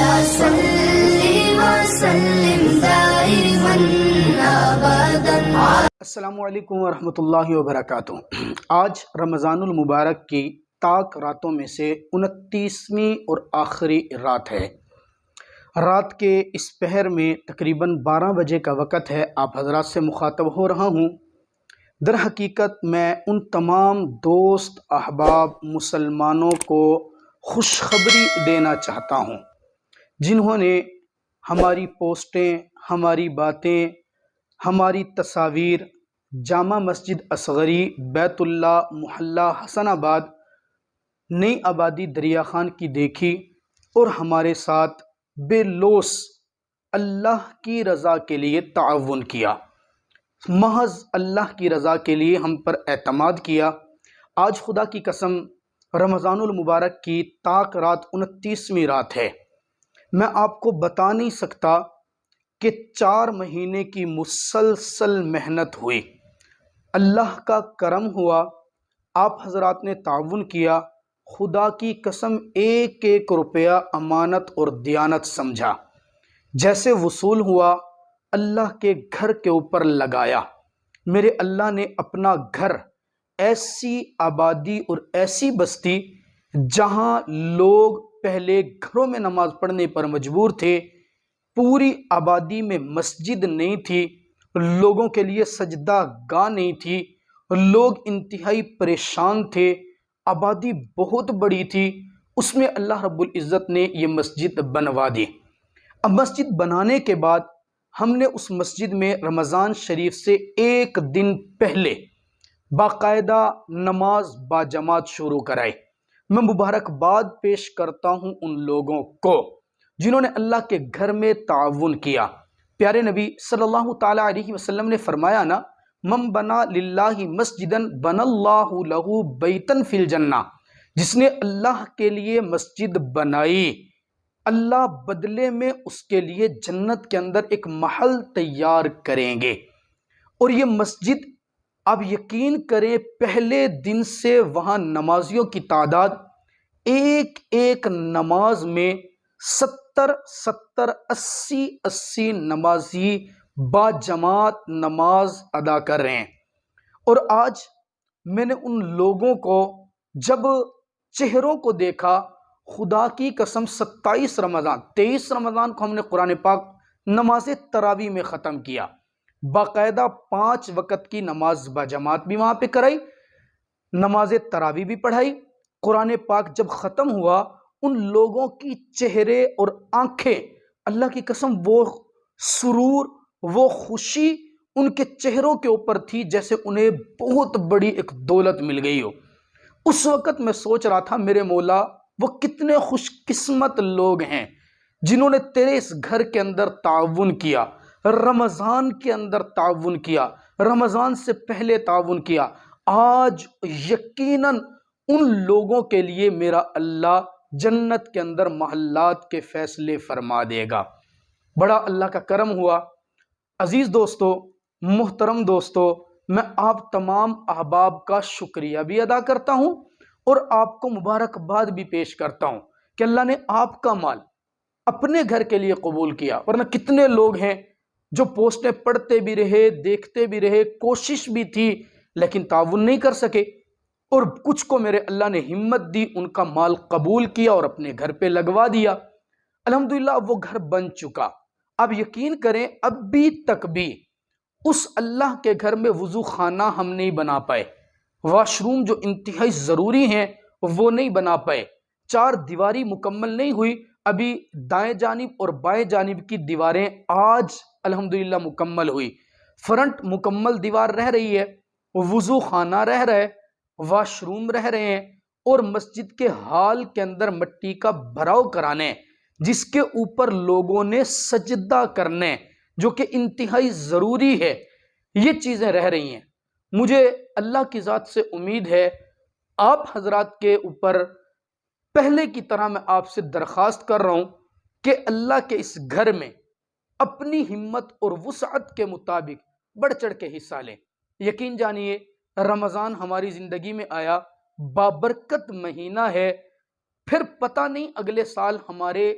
مولا صلی وسلم دائما ابدا۔ السلام علیکم ورحمۃ اللہ وبرکاتہ۔ آج رمضان المبارک کی طاق راتوں میں سے 29ویں اور آخری رات ہے۔ رات کے اس پہر میں تقریباً 12 بجے کا وقت ہے۔ آپ حضرات سے مخاطب ہو رہا ہوں۔ در حقیقت میں ان تمام دوست احباب مسلمانوں کو خوشخبری دینا چاہتا ہوں جنہوں نے ہماری پوسٹیں، ہماری باتیں، ہماری تصاویر جامع مسجد اصغری بیت اللہ محلہ حسن آباد نئی آبادی دریا خان کی دیکھی اور ہمارے ساتھ بے لوث اللہ کی رضا کے لیے تعاون کیا، محض اللہ کی رضا کے لیے ہم پر اعتماد کیا۔ آج خدا کی قسم رمضان المبارک کی طاق رات 29ویں رات ہے۔ میں آپ کو بتا نہیں سکتا کہ 4 مہینے کی مسلسل محنت ہوئی، اللہ کا کرم ہوا، آپ حضرات نے تعاون کیا، خدا کی قسم ایک ایک روپیہ امانت اور دیانت سمجھا، جیسے وصول ہوا اللہ کے گھر کے اوپر لگایا۔ میرے اللہ نے اپنا گھر، ایسی آبادی اور ایسی بستی جہاں لوگ پہلے گھروں میں نماز پڑھنے پر مجبور تھے، پوری آبادی میں مسجد نہیں تھی، لوگوں کے لیے سجدہ گاہ نہیں تھی، لوگ انتہائی پریشان تھے، آبادی بہت بڑی تھی، اس میں اللہ رب العزت نے یہ مسجد بنوا دی۔ اب مسجد بنانے کے بعد ہم نے اس مسجد میں رمضان شریف سے ایک دن پہلے باقاعدہ نماز باجماعت شروع کرائی۔ میں مبارکباد پیش کرتا ہوں ان لوگوں کو جنہوں نے اللہ کے گھر میں تعاون کیا۔ پیارے نبی صلی اللہ تعالیٰ علیہ وسلم نے فرمایا نا، من بنا للہ مسجدن بن اللہ لہ بیتن فی الجنہ، جس نے اللہ کے لیے مسجد بنائی، اللہ بدلے میں اس کے لیے جنت کے اندر ایک محل تیار کریں گے۔ اور یہ مسجد آپ یقین کریں پہلے دن سے وہاں نمازیوں کی تعداد ایک ایک نماز میں 70 80 نمازی باجماعت نماز ادا کر رہے ہیں۔ اور آج میں نے ان لوگوں کو جب چہروں کو دیکھا، خدا کی قسم 23 رمضان کو ہم نے قرآن پاک نماز تراویح میں ختم کیا، باقاعدہ 5 وقت کی نماز باجماعت بھی وہاں پہ کرائی، نماز تراویح بھی پڑھائی۔ قرآن پاک جب ختم ہوا، ان لوگوں کی چہرے اور آنکھیں، اللہ کی قسم وہ سرور، وہ خوشی ان کے چہروں کے اوپر تھی جیسے انہیں بہت بڑی ایک دولت مل گئی ہو۔ اس وقت میں سوچ رہا تھا میرے مولا وہ کتنے خوش قسمت لوگ ہیں جنہوں نے تیرے اس گھر کے اندر تعاون کیا، رمضان کے اندر تعاون کیا، رمضان سے پہلے تعاون کیا۔ آج یقیناً ان لوگوں کے لیے میرا اللہ جنت کے اندر محلات کے فیصلے فرما دے گا۔ بڑا اللہ کا کرم ہوا۔ عزیز دوستو، محترم دوستو، میں آپ تمام احباب کا شکریہ بھی ادا کرتا ہوں اور آپ کو مبارکباد بھی پیش کرتا ہوں کہ اللہ نے آپ کا مال اپنے گھر کے لیے قبول کیا، ورنہ کتنے لوگ ہیں جو پوسٹیں پڑھتے بھی رہے، دیکھتے بھی رہے، کوشش بھی تھی لیکن تعاون نہیں کر سکے، اور کچھ کو میرے اللہ نے ہمت دی، ان کا مال قبول کیا اور اپنے گھر پہ لگوا دیا۔ الحمدللہ اب وہ گھر بن چکا۔ اب یقین کریں ابھی تک بھی اس اللہ کے گھر میں وضو خانہ ہم نہیں بنا پائے، واش روم جو انتہائی ضروری ہیں وہ نہیں بنا پائے، 4 دیواری مکمل نہیں ہوئی، ابھی دائیں جانب اور بائیں جانب کی دیواریں آج الحمدللہ مکمل ہوئی، فرنٹ مکمل دیوار رہ رہی ہے، وضو خانہ رہ رہا ہے، واش روم رہ رہے ہیں، اور مسجد کے ہال کے اندر مٹی کا بھراؤ کرانے جس کے اوپر لوگوں نے سجدہ کرنے جو کہ انتہائی ضروری ہے، یہ چیزیں رہ رہی ہیں۔ مجھے اللہ کی ذات سے امید ہے آپ حضرات کے اوپر پہلے کی طرح میں آپ سے درخواست کر رہا ہوں کہ اللہ کے اس گھر میں اپنی ہمت اور وسعت کے مطابق بڑھ چڑھ کے حصہ لیں۔ یقین جانیے رمضان ہماری زندگی میں آیا، بابرکت مہینہ ہے، پھر پتہ نہیں اگلے سال ہمارے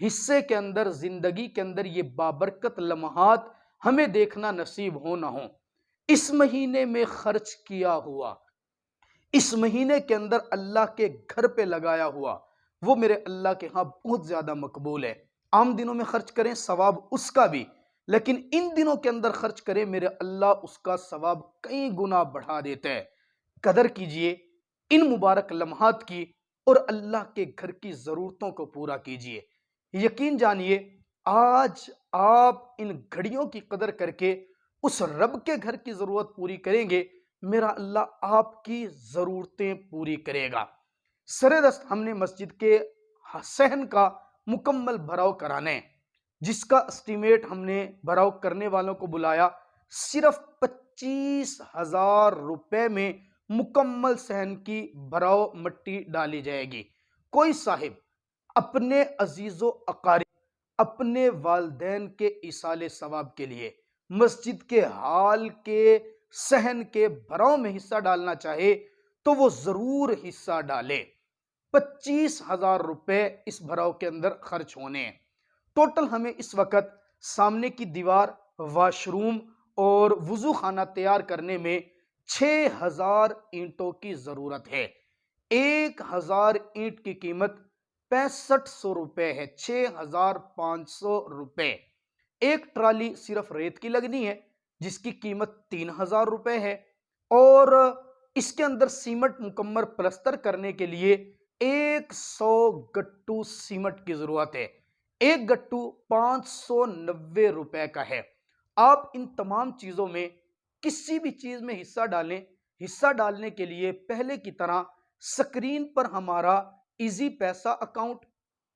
حصے کے اندر، زندگی کے اندر یہ بابرکت لمحات ہمیں دیکھنا نصیب ہو نہ ہو، اس مہینے میں خرچ کیا ہوا، اس مہینے کے اندر اللہ کے گھر پہ لگایا ہوا، وہ میرے اللہ کے ہاں بہت زیادہ مقبول ہے۔ عام دنوں میں خرچ کریں ثواب اس کا بھی، لیکن ان دنوں کے اندر خرچ کریں میرے اللہ اس کا ثواب کئی گنا بڑھا دیتا ہے۔ قدر کیجئے ان مبارک لمحات کی اور اللہ کے گھر کی ضرورتوں کو پورا کیجئے۔ یقین جانیے آج آپ ان گھڑیوں کی قدر کر کے اس رب کے گھر کی ضرورت پوری کریں گے، میرا اللہ آپ کی ضرورتیں پوری کرے گا۔ سر دست ہم نے مسجد کے صحن کا مکمل بھراؤ کرانا ہے، جس کا اسٹیمیٹ ہم نے بھراؤ کرنے والوں کو بلایا، صرف 25,000 روپے میں مکمل صحن کی بھراؤ مٹی ڈالی جائے گی۔ کوئی صاحب اپنے عزیز و اقارب، اپنے والدین کے ایصال ثواب کے لیے مسجد کے ہال کے صحن کے بھراؤ میں حصہ ڈالنا چاہے تو وہ ضرور حصہ ڈالے۔ 25,000 روپے اس بھراؤ کے اندر خرچ ہونے ہیں۔ ٹوٹل ہمیں اس وقت سامنے کی دیوار، واش روم اور وضو خانہ تیار کرنے میں 6,000 اینٹوں کی ضرورت ہے۔ 1,000 اینٹ کی قیمت 6500 روپے ہے، 6,500 روپے۔ ایک ٹرالی صرف ریت کی لگنی ہے جس کی قیمت 3,000 روپے ہے، اور اس کے اندر سیمنٹ مکمل پلستر کرنے کے لیے 100 گٹو سیمنٹ کی ضرورت ہے۔ ایک گٹو 590 روپے کا ہے۔ آپ ان تمام چیزوں میں کسی بھی چیز میں حصہ ڈالیں۔ حصہ ڈالنے کے لیے پہلے کی طرح سکرین پر ہمارا ایزی پیسہ اکاؤنٹ،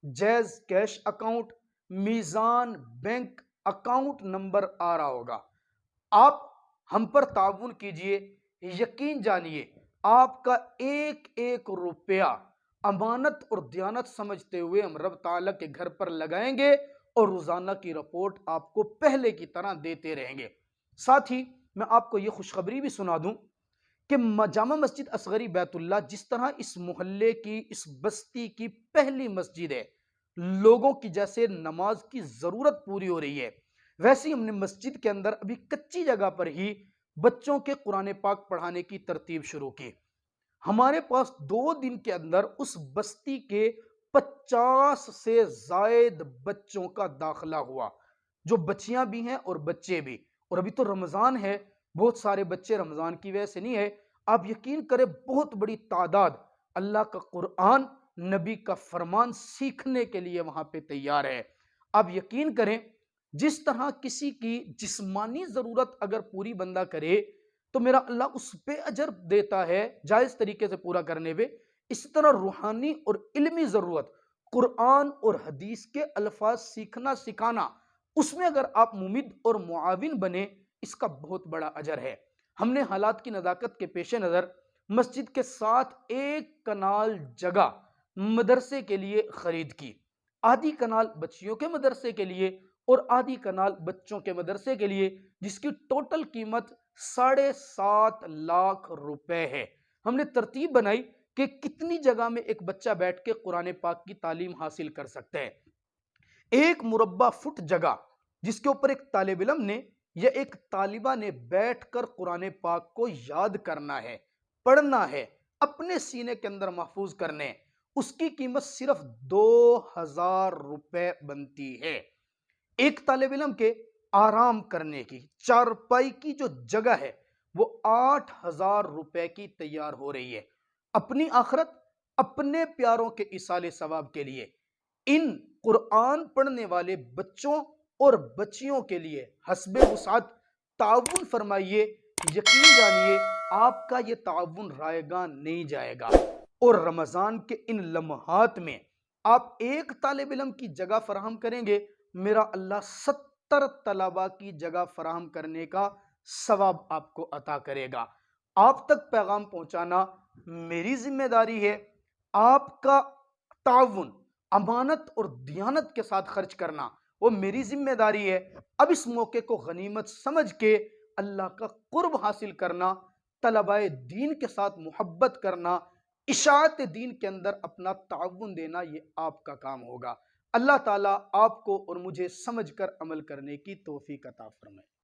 جیز کیش اکاؤنٹ، میزان بینک اکاؤنٹ نمبر آ رہا ہوگا۔ آپ ہم پر تعاون کیجئے، یقین جانیے آپ کا ایک ایک روپیہ امانت اور دیانت سمجھتے ہوئے ہم رب تعالیٰ کے گھر پر لگائیں گے اور روزانہ کی رپورٹ آپ کو پہلے کی طرح دیتے رہیں گے۔ ساتھ ہی میں آپ کو یہ خوشخبری بھی سنا دوں کہ جامع مسجد اصغری بیت اللہ جس طرح اس محلے کی، اس بستی کی پہلی مسجد ہے، لوگوں کی جیسے نماز کی ضرورت پوری ہو رہی ہے، ویسے ہم نے مسجد کے اندر ابھی کچی جگہ پر ہی بچوں کے قرآن پاک پڑھانے کی ترتیب شروع کی۔ ہمارے پاس 2 دن کے اندر اس بستی کے 50 سے زائد بچوں کا داخلہ ہوا، جو بچیاں بھی ہیں اور بچے بھی۔ اور ابھی تو رمضان ہے، بہت سارے بچے رمضان کی وجہ سے نہیں ہے، آپ یقین کریں بہت بڑی تعداد اللہ کا قرآن، نبی کا فرمان سیکھنے کے لیے وہاں پہ تیار ہے۔ آپ یقین کریں جس طرح کسی کی جسمانی ضرورت اگر پوری بندہ کرے تو میرا اللہ اس پہ اجر دیتا ہے جائز طریقے سے پورا کرنے پہ، اسی طرح روحانی اور علمی ضرورت، قرآن اور حدیث کے الفاظ سیکھنا سکھانا، اس میں اگر آپ ممد اور معاون بنے، اس کا بہت بڑا اجر ہے۔ ہم نے حالات کی نزاکت کے پیش نظر مسجد کے ساتھ 1 کنال جگہ مدرسے کے لیے خرید کی، آدھی کنال بچیوں کے مدرسے کے لیے اور آدھی کنال بچوں کے مدرسے کے لیے، جس کی ٹوٹل قیمت 7.5 لاکھ روپے ہے۔ ہم نے ترتیب بنائی کہ کتنی جگہ میں ایک بچہ بیٹھ کے قرآن پاک کی تعلیم حاصل کر سکتے ہیں۔ 1 مربع فٹ جگہ جس کے اوپر ایک طالب علم نے یا ایک طالبہ نے بیٹھ کر قرآن پاک کو یاد کرنا ہے، پڑھنا ہے، اپنے سینے کے اندر محفوظ کرنے، اس کی قیمت صرف 2,000 روپے بنتی ہے۔ ایک طالب علم کے آرام کرنے کی چارپائی کی جو جگہ ہے وہ 8,000 روپے کی تیار ہو رہی ہے۔ اپنی آخرت، اپنے پیاروں کے ایصال ثواب کے لیے ان قرآن پڑھنے والے بچوں اور بچیوں کے لیے حسب وسعت تعاون فرمائیے۔ یقین جانیے آپ کا یہ تعاون رائے گاں نہیں جائے گا، اور رمضان کے ان لمحات میں آپ ایک طالب علم کی جگہ فراہم کریں گے، میرا اللہ 70 طلباء کی جگہ فراہم کرنے کا ثواب آپ کو عطا کرے گا۔ آپ تک پیغام پہنچانا میری ذمہ داری ہے، آپ کا تعاون امانت اور دیانت کے ساتھ خرچ کرنا وہ میری ذمہ داری ہے۔ اب اس موقع کو غنیمت سمجھ کے اللہ کا قرب حاصل کرنا، طلباء دین کے ساتھ محبت کرنا، اشاعت دین کے اندر اپنا تعاون دینا، یہ آپ کا کام ہوگا۔ اللہ تعالیٰ آپ کو اور مجھے سمجھ کر عمل کرنے کی توفیق عطا فرمائے۔